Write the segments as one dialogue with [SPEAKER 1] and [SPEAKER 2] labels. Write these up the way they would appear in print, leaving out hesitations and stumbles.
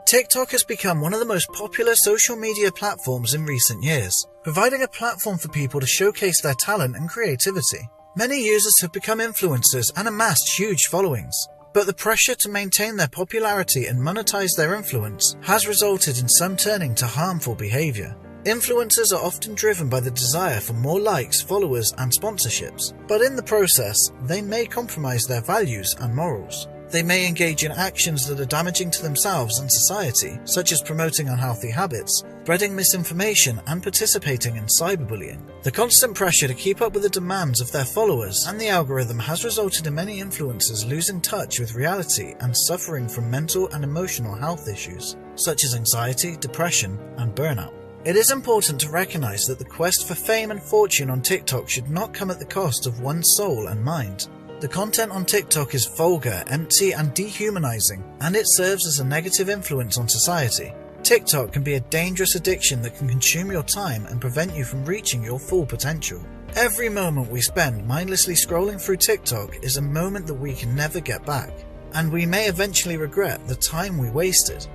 [SPEAKER 1] TikTok has become one of the most popular social media platforms in recent years, providing a platform for people to showcase their talent and creativity. Many users have become influencers and amassed huge followings, but the pressure to maintain their popularity and monetize their influence has resulted in some turning to harmful behavior. Influencers are often driven by the desire for more likes, followers, and sponsorships, but in the process, they may compromise their values and morals. They may engage in actions that are damaging to themselves and society, such as promoting unhealthy habits, spreading misinformation, and participating in cyberbullying. The constant pressure to keep up with the demands of their followers and the algorithm has resulted in many influencers losing touch with reality and suffering from mental and emotional health issues, such as anxiety, depression, and burnout. It is important to recognize that the quest for fame and fortune on TikTok should not come at the cost of one's soul and mind. The content on TikTok is vulgar, empty, and dehumanizing, and it serves as a negative influence on society. TikTok can be a dangerous addiction that can consume your time and prevent you from reaching your full potential. Every moment we spend mindlessly scrolling through TikTok is a moment that we can never get back, and we may eventually regret the time we wasted.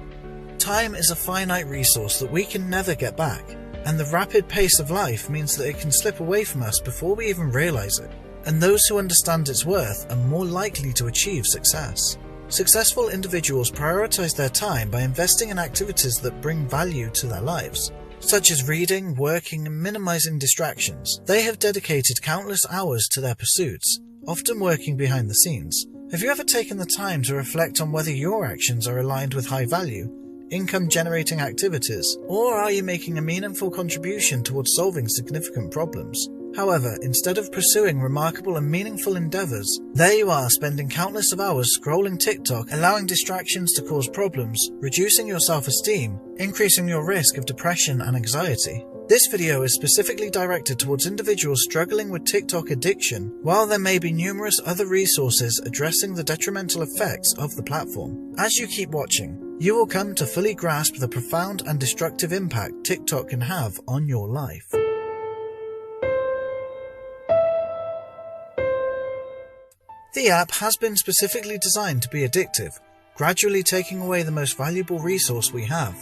[SPEAKER 1] Time is a finite resource that we can never get back, and the rapid pace of life means that it can slip away from us before we even realize it. And those who understand its worth are more likely to achieve success. Successful individuals prioritize their time by investing in activities that bring value to their lives, such as reading, working, and minimizing distractions. They have dedicated countless hours to their pursuits, often working behind the scenes. Have you ever taken the time to reflect on whether your actions are aligned with high value, income-generating activities, or are you making a meaningful contribution towards solving significant problems? However, instead of pursuing remarkable and meaningful endeavors, there you are spending countless of hours scrolling TikTok, allowing distractions to cause problems, reducing your self-esteem, increasing your risk of depression and anxiety. This video is specifically directed towards individuals struggling with TikTok addiction, while there may be numerous other resources addressing the detrimental effects of the platform. As you keep watching, you will come to fully grasp the profound and destructive impact TikTok can have on your life. The app has been specifically designed to be addictive, gradually taking away the most valuable resource we have,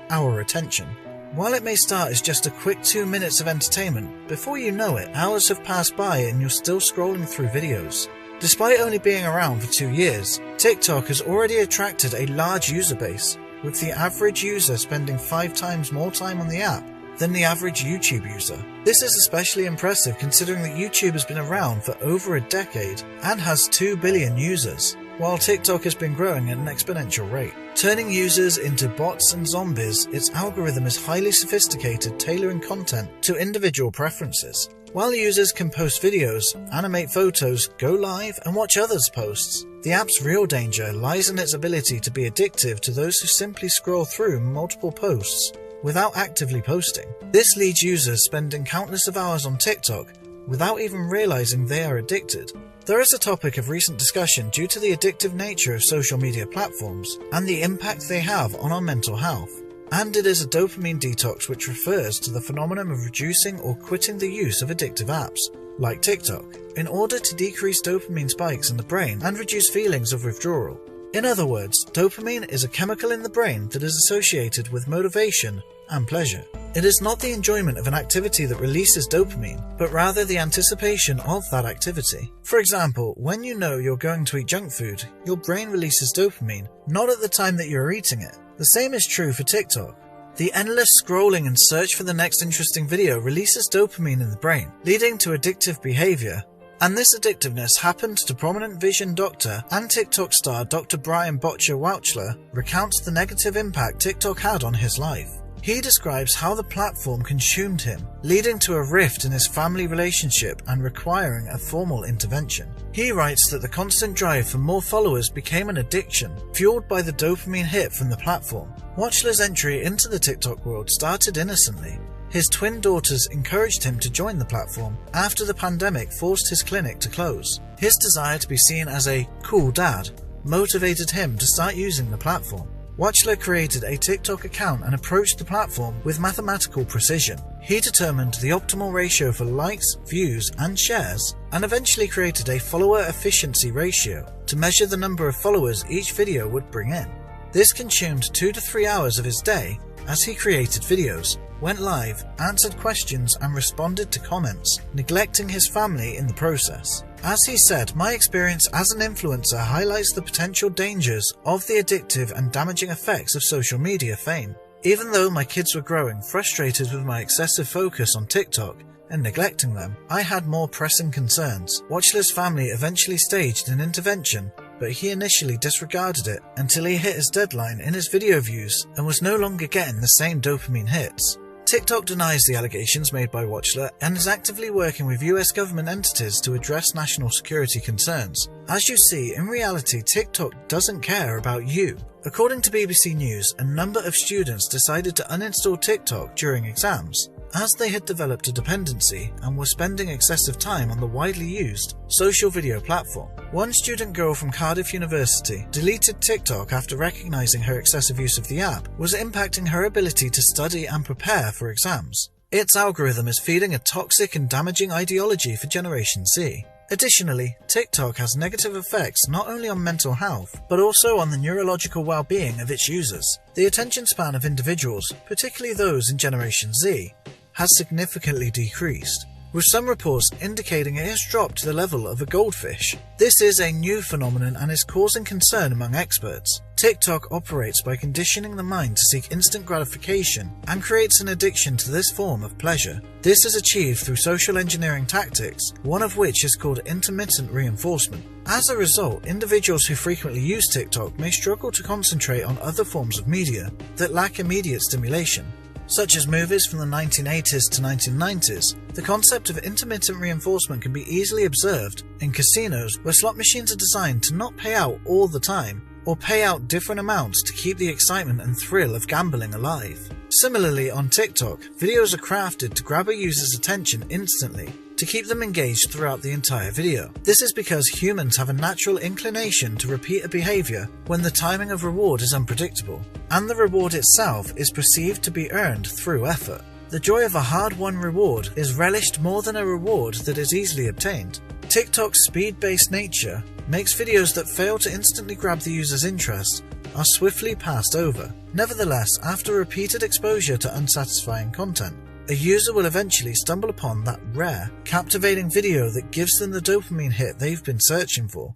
[SPEAKER 1] our attention. While it may start as just a quick 2 minutes of entertainment, before you know it, hours have passed by and you're still scrolling through videos. Despite only being around for 2 years, TikTok has already attracted a large user base, with the average user spending 5 times more time on the app than the average YouTube user. This is especially impressive considering that YouTube has been around for over a decade and has 2 billion users, while TikTok has been growing at an exponential rate. Turning users into bots and zombies, its algorithm is highly sophisticated, tailoring content to individual preferences. While users can post videos, animate photos, go live, and watch others' posts, the app's real danger lies in its ability to be addictive to those who simply scroll through multiple posts without actively posting. This leads users spending countless of hours on TikTok without even realizing they are addicted. There is a topic of recent discussion due to the addictive nature of social media platforms and the impact they have on our mental health. And it is a dopamine detox, which refers to the phenomenon of reducing or quitting the use of addictive apps, like TikTok, in order to decrease dopamine spikes in the brain and reduce feelings of withdrawal. In other words, dopamine is a chemical in the brain that is associated with motivation and pleasure. It is not the enjoyment of an activity that releases dopamine, but rather the anticipation of that activity. For example, when you know you're going to eat junk food, your brain releases dopamine, not at the time that you're eating it. The same is true for TikTok. The endless scrolling and search for the next interesting video releases dopamine in the brain, leading to addictive behavior. And this addictiveness happened to prominent vision doctor and TikTok star Dr. Brian Botcher Waqar recounts the negative impact TikTok had on his life. He describes how the platform consumed him, leading to a rift in his family relationship and requiring a formal intervention. He writes that the constant drive for more followers became an addiction, fueled by the dopamine hit from the platform. Waqar's entry into the TikTok world started innocently. His twin daughters encouraged him to join the platform after the pandemic forced his clinic to close. His desire to be seen as a cool dad motivated him to start using the platform. Waqar created a TikTok account and approached the platform with mathematical precision. He determined the optimal ratio for likes, views, and shares, and eventually created a follower efficiency ratio to measure the number of followers each video would bring in. This consumed 2 to 3 hours of his day as he created videos, went live, answered questions and responded to comments, neglecting his family in the process. As he said, "My experience as an influencer highlights the potential dangers of the addictive and damaging effects of social media fame. Even though my kids were growing frustrated with my excessive focus on TikTok and neglecting them, I had more pressing concerns." Watchler's family eventually staged an intervention, but he initially disregarded it until he hit his deadline in his video views and was no longer getting the same dopamine hits. TikTok denies the allegations made by Watchler and is actively working with US government entities to address national security concerns. As you see, in reality, TikTok doesn't care about you. According to BBC News, a number of students decided to uninstall TikTok during exams, as they had developed a dependency and were spending excessive time on the widely used social video platform. One student girl from Cardiff University deleted TikTok after recognizing her excessive use of the app was impacting her ability to study and prepare for exams. Its algorithm is feeding a toxic and damaging ideology for Generation Z. Additionally, TikTok has negative effects not only on mental health, but also on the neurological well-being of its users. The attention span of individuals, particularly those in Generation Z, has significantly decreased, with some reports indicating it has dropped to the level of a goldfish. This is a new phenomenon and is causing concern among experts. TikTok operates by conditioning the mind to seek instant gratification and creates an addiction to this form of pleasure. This is achieved through social engineering tactics, one of which is called intermittent reinforcement. As a result, individuals who frequently use TikTok may struggle to concentrate on other forms of media that lack immediate stimulation, such as movies from the 1980s to 1990s. The concept of intermittent reinforcement can be easily observed in casinos where slot machines are designed to not pay out all the time, or pay out different amounts to keep the excitement and thrill of gambling alive. Similarly, on TikTok, videos are crafted to grab a user's attention instantly, to keep them engaged throughout the entire video. This is because humans have a natural inclination to repeat a behavior when the timing of reward is unpredictable, and the reward itself is perceived to be earned through effort. The joy of a hard-won reward is relished more than a reward that is easily obtained. TikTok's speed-based nature makes videos that fail to instantly grab the user's interest are swiftly passed over. Nevertheless, after repeated exposure to unsatisfying content, a user will eventually stumble upon that rare, captivating video that gives them the dopamine hit they've been searching for.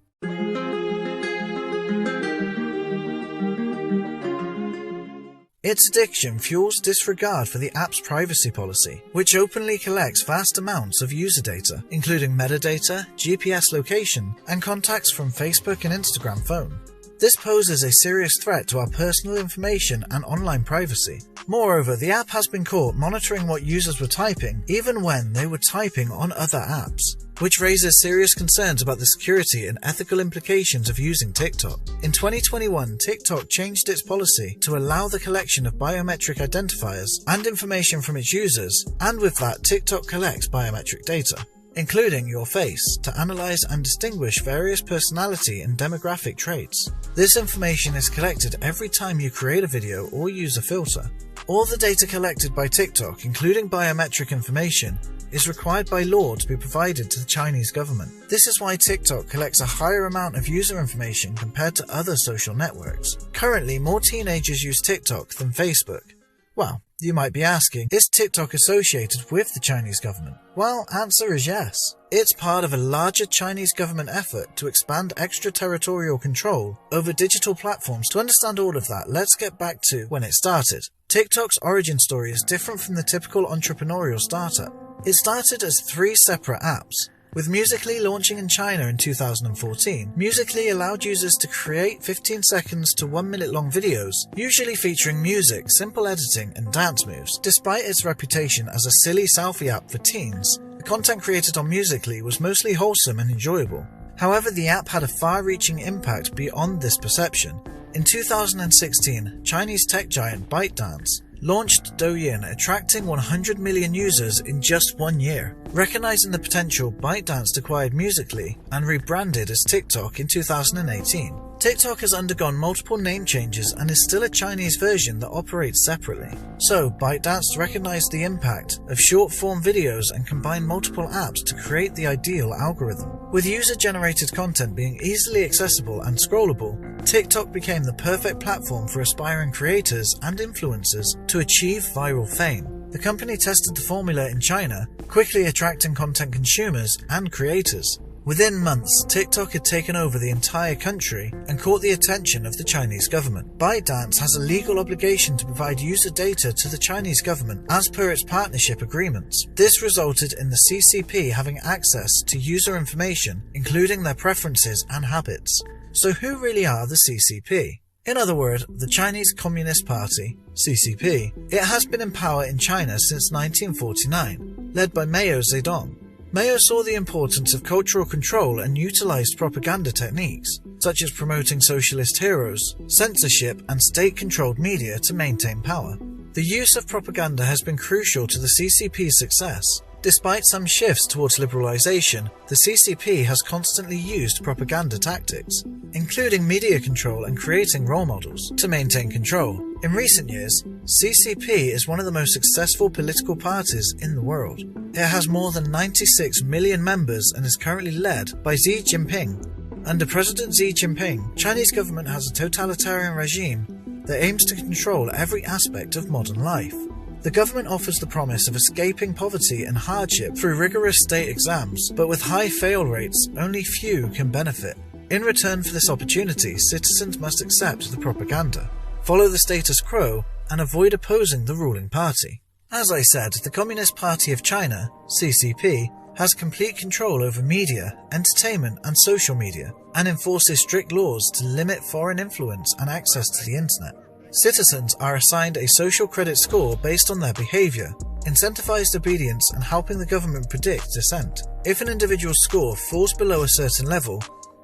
[SPEAKER 1] Its addiction fuels disregard for the app's privacy policy, which openly collects vast amounts of user data, including metadata, GPS location, and contacts from Facebook and Instagram phone. This poses a serious threat to our personal information and online privacy. Moreover, the app has been caught monitoring what users were typing even when they were typing on other apps, which raises serious concerns about the security and ethical implications of using TikTok. In 2021, TikTok changed its policy to allow the collection of biometric identifiers and information from its users, and with that, TikTok collects biometric data, including your face, to analyze and distinguish various personality and demographic traits. This information is collected every time you create a video or use a filter. All the data collected by TikTok, including biometric information, is required by law to be provided to the Chinese government. This is why TikTok collects a higher amount of user information compared to other social networks. Currently, more teenagers use TikTok than Facebook. Well, you might be asking, is TikTok associated with the Chinese government? Well, answer is yes. It's part of a larger Chinese government effort to expand extraterritorial control over digital platforms. To understand all of that, let's get back to when it started. TikTok's origin story is different from the typical entrepreneurial startup. It started as 3 separate apps, with Musical.ly launching in China in 2014. Musical.ly allowed users to create 15 seconds to 1 minute long videos, usually featuring music, simple editing, and dance moves. Despite its reputation as a silly selfie app for teens, the content created on Musical.ly was mostly wholesome and enjoyable. However, the app had a far-reaching impact beyond this perception. In 2016, Chinese tech giant ByteDance launched Douyin, attracting 100 million users in just 1 year. Recognizing the potential, ByteDance acquired Musical.ly and rebranded as TikTok in 2018. TikTok has undergone multiple name changes and is still a Chinese version that operates separately. So, ByteDance recognized the impact of short-form videos and combined multiple apps to create the ideal algorithm. With user-generated content being easily accessible and scrollable, TikTok became the perfect platform for aspiring creators and influencers to achieve viral fame. The company tested the formula in China, quickly attracting content consumers and creators. Within months, TikTok had taken over the entire country and caught the attention of the Chinese government. ByteDance has a legal obligation to provide user data to the Chinese government as per its partnership agreements. This resulted in the CCP having access to user information, including their preferences and habits. So who really are the CCP? In other words, the Chinese Communist Party, CCP. It has been in power in China since 1949, led by Mao Zedong. Mao saw the importance of cultural control and utilized propaganda techniques, such as promoting socialist heroes, censorship, and state-controlled media to maintain power. The use of propaganda has been crucial to the CCP's success. Despite some shifts towards liberalization, the CCP has constantly used propaganda tactics, including media control and creating role models, to maintain control. In recent years, CCP is one of the most successful political parties in the world. It has more than 96 million members and is currently led by Xi Jinping. Under President Xi Jinping, Chinese government has a totalitarian regime that aims to control every aspect of modern life. The government offers the promise of escaping poverty and hardship through rigorous state exams, but with high fail rates, only few can benefit. In return for this opportunity, citizens must accept the propaganda, follow the status quo, and avoid opposing the ruling party. As I said, the Communist Party of China, CCP, has complete control over media, entertainment, and social media, and enforces strict laws to limit foreign influence and access to the internet. Citizens are assigned a social credit score based on their behavior, incentivized obedience, and helping the government predict dissent. If an individual's score falls below a certain level,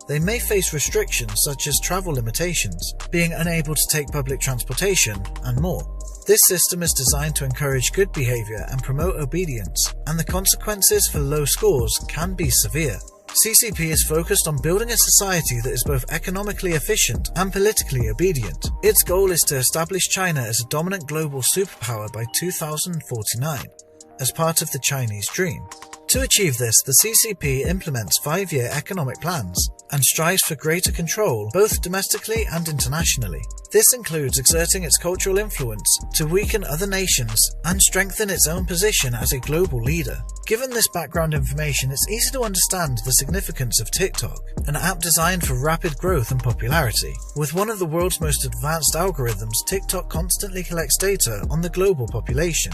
[SPEAKER 1] they may face restrictions such as travel limitations, being unable to take public transportation, and more. This system is designed to encourage good behavior and promote obedience, and the consequences for low scores can be severe. CCP is focused on building a society that is both economically efficient and politically obedient. Its goal is to establish China as a dominant global superpower by 2049, as part of the Chinese dream. To achieve this, the CCP implements 5-year economic plans and strives for greater control both domestically and internationally. This includes exerting its cultural influence to weaken other nations and strengthen its own position as a global leader. Given this background information, it's easy to understand the significance of TikTok, an app designed for rapid growth and popularity. With one of the world's most advanced algorithms, TikTok constantly collects data on the global population,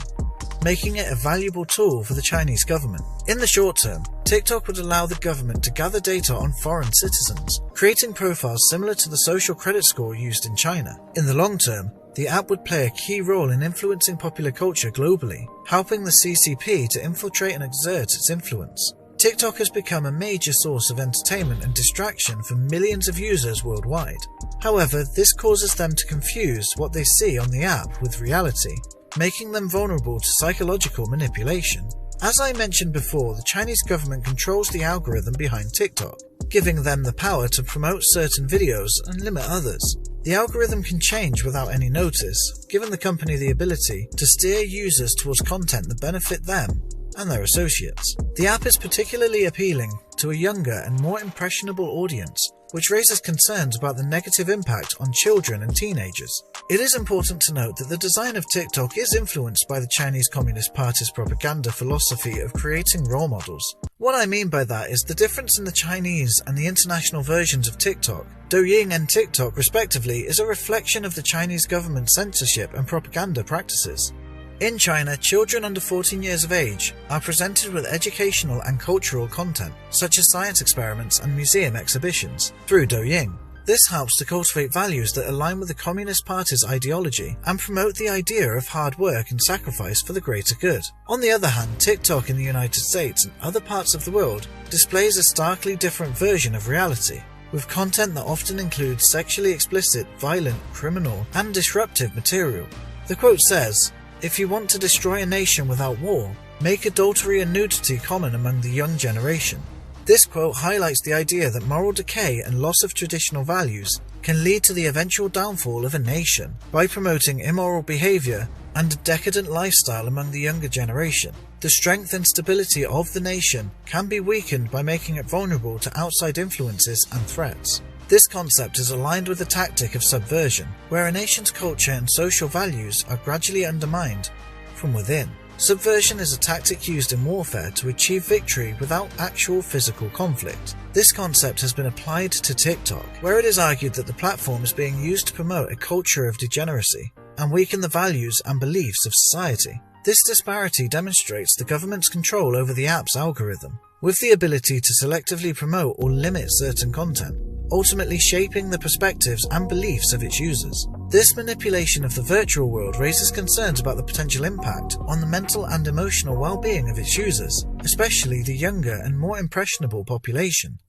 [SPEAKER 1] making it a valuable tool for the Chinese government. In the short term, TikTok would allow the government to gather data on foreign citizens, creating profiles similar to the social credit score used in China. In the long term, the app would play a key role in influencing popular culture globally, helping the CCP to infiltrate and exert its influence. TikTok has become a major source of entertainment and distraction for millions of users worldwide. However, this causes them to confuse what they see on the app with reality, making them vulnerable to psychological manipulation. As I mentioned before, the Chinese government controls the algorithm behind TikTok, giving them the power to promote certain videos and limit others. The algorithm can change without any notice, giving the company the ability to steer users towards content that benefit them and their associates. The app is particularly appealing to a younger and more impressionable audience, which raises concerns about the negative impact on children and teenagers. It is important to note that the design of TikTok is influenced by the Chinese Communist Party's propaganda philosophy of creating role models. What I mean by that is the difference in the Chinese and the international versions of TikTok, Douyin and TikTok respectively, is a reflection of the Chinese government's censorship and propaganda practices. In China, children under 14 years of age are presented with educational and cultural content, such as science experiments and museum exhibitions, through Douyin. This helps to cultivate values that align with the Communist Party's ideology and promote the idea of hard work and sacrifice for the greater good. On the other hand, TikTok in the United States and other parts of the world displays a starkly different version of reality, with content that often includes sexually explicit, violent, criminal, and disruptive material. The quote says, "If you want to destroy a nation without war, make adultery and nudity common among the young generation." This quote highlights the idea that moral decay and loss of traditional values can lead to the eventual downfall of a nation. By promoting immoral behavior and a decadent lifestyle among the younger generation. The strength and stability of the nation can be weakened by making it vulnerable to outside influences and threats. This concept is aligned with the tactic of subversion, where a nation's culture and social values are gradually undermined from within. Subversion is a tactic used in warfare to achieve victory without actual physical conflict. This concept has been applied to TikTok, where it is argued that the platform is being used to promote a culture of degeneracy and weaken the values and beliefs of society. This disparity demonstrates the government's control over the app's algorithm, with the ability to selectively promote or limit certain content, ultimately shaping the perspectives and beliefs of its users. This manipulation of the virtual world raises concerns about the potential impact on the mental and emotional well-being of its users, especially the younger and more impressionable population.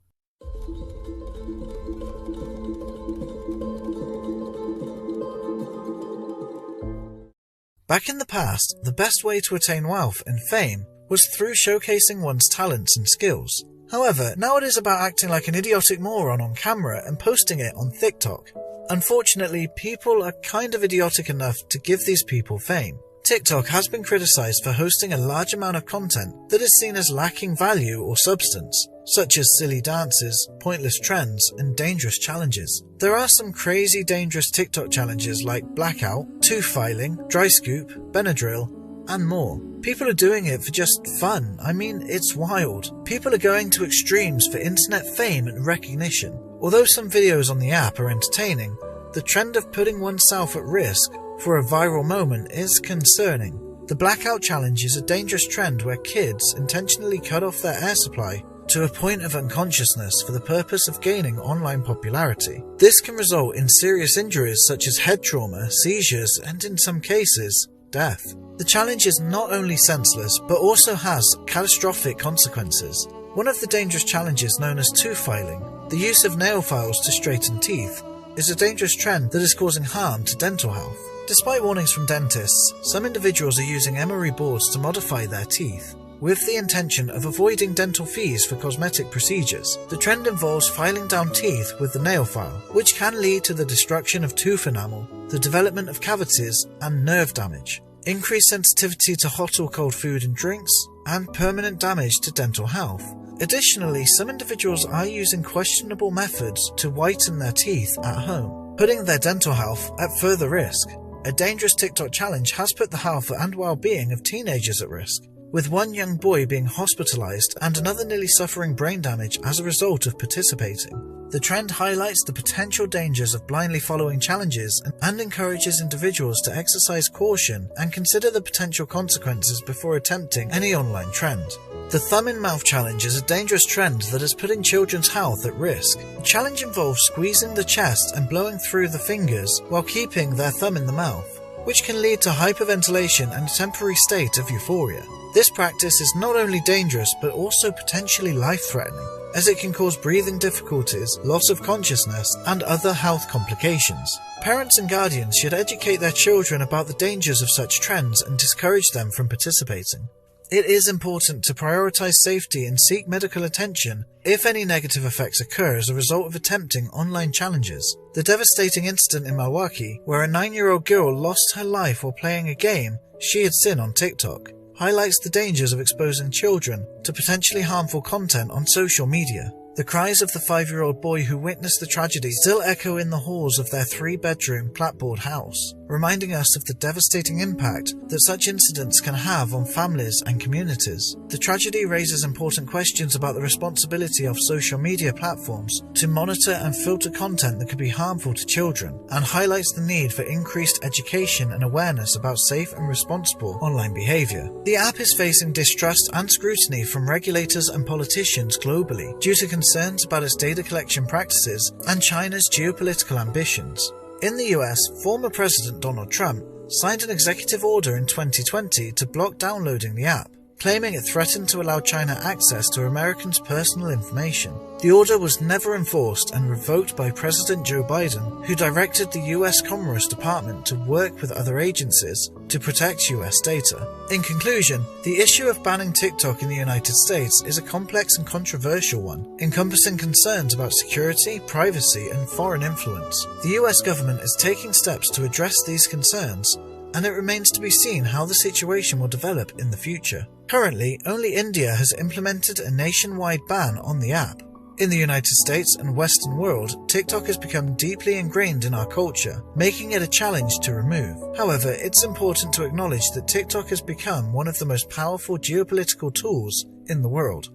[SPEAKER 1] Back in the past, the best way to attain wealth and fame was through showcasing one's talents and skills. However, now it is about acting like an idiotic moron on camera and posting it on TikTok. Unfortunately, people are kind of idiotic enough to give these people fame. TikTok has been criticized for hosting a large amount of content that is seen as lacking value or substance, such as silly dances, pointless trends, and dangerous challenges. There are some crazy dangerous TikTok challenges like blackout, tooth filing, dry scoop, Benadryl, and more. People are doing it for just fun. I mean, it's wild. People are going to extremes for internet fame and recognition. Although some videos on the app are entertaining, the trend of putting oneself at risk for a viral moment is concerning. The blackout challenge is a dangerous trend where kids intentionally cut off their air supply to a point of unconsciousness for the purpose of gaining online popularity. This can result in serious injuries such as head trauma, seizures, and in some cases, death. The challenge is not only senseless, but also has catastrophic consequences. One of the dangerous challenges known as tooth filing, the use of nail files to straighten teeth, is a dangerous trend that is causing harm to dental health. Despite warnings from dentists, some individuals are using emery boards to modify their teeth, with the intention of avoiding dental fees for cosmetic procedures. The trend involves filing down teeth with the nail file, which can lead to the destruction of tooth enamel, the development of cavities, and nerve damage, increased sensitivity to hot or cold food and drinks, and permanent damage to dental health. Additionally, some individuals are using questionable methods to whiten their teeth at home, putting their dental health at further risk. A dangerous TikTok challenge has put the health and well-being of teenagers at risk, with one young boy being hospitalized and another nearly suffering brain damage as a result of participating. The trend highlights the potential dangers of blindly following challenges and encourages individuals to exercise caution and consider the potential consequences before attempting any online trend. The thumb in mouth challenge is a dangerous trend that is putting children's health at risk. The challenge involves squeezing the chest and blowing through the fingers while keeping their thumb in the mouth, which can lead to hyperventilation and a temporary state of euphoria. This practice is not only dangerous but also potentially life-threatening, as it can cause breathing difficulties, loss of consciousness, and other health complications. Parents and guardians should educate their children about the dangers of such trends and discourage them from participating. It is important to prioritize safety and seek medical attention if any negative effects occur as a result of attempting online challenges. The devastating incident in Milwaukee, where a 9-year-old girl lost her life while playing a game she had seen on TikTok, highlights the dangers of exposing children to potentially harmful content on social media. The cries of the 5-year-old boy who witnessed the tragedy still echo in the halls of their 3-bedroom clapboard house, reminding us of the devastating impact that such incidents can have on families and communities. The tragedy raises important questions about the responsibility of social media platforms to monitor and filter content that could be harmful to children, and highlights the need for increased education and awareness about safe and responsible online behavior. The app is facing distrust and scrutiny from regulators and politicians globally due to concerns about its data collection practices and China's geopolitical ambitions. In the US, former President Donald Trump signed an executive order in 2020 to block downloading the app, claiming it threatened to allow China access to Americans' personal information. The order was never enforced and revoked by President Joe Biden, who directed the US Commerce Department to work with other agencies to protect US data. In conclusion, the issue of banning TikTok in the United States is a complex and controversial one, encompassing concerns about security, privacy, and foreign influence. The US government is taking steps to address these concerns, and it remains to be seen how the situation will develop in the future. Currently, only India has implemented a nationwide ban on the app. In the United States and Western world, TikTok has become deeply ingrained in our culture, making it a challenge to remove. However, it's important to acknowledge that TikTok has become one of the most powerful geopolitical tools in the world.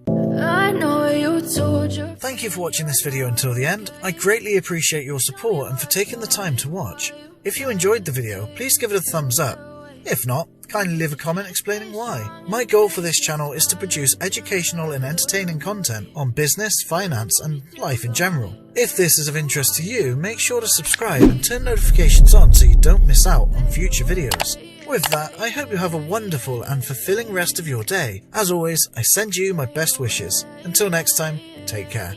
[SPEAKER 1] Thank you for watching this video until the end. I greatly appreciate your support and for taking the time to watch. If you enjoyed the video, please give it a thumbs up. If not, kindly leave a comment explaining why. My goal for this channel is to produce educational and entertaining content on business, finance, and life in general. If this is of interest to you, make sure to subscribe and turn notifications on so you don't miss out on future videos. With that, I hope you have a wonderful and fulfilling rest of your day. As always, I send you my best wishes. Until next time, take care.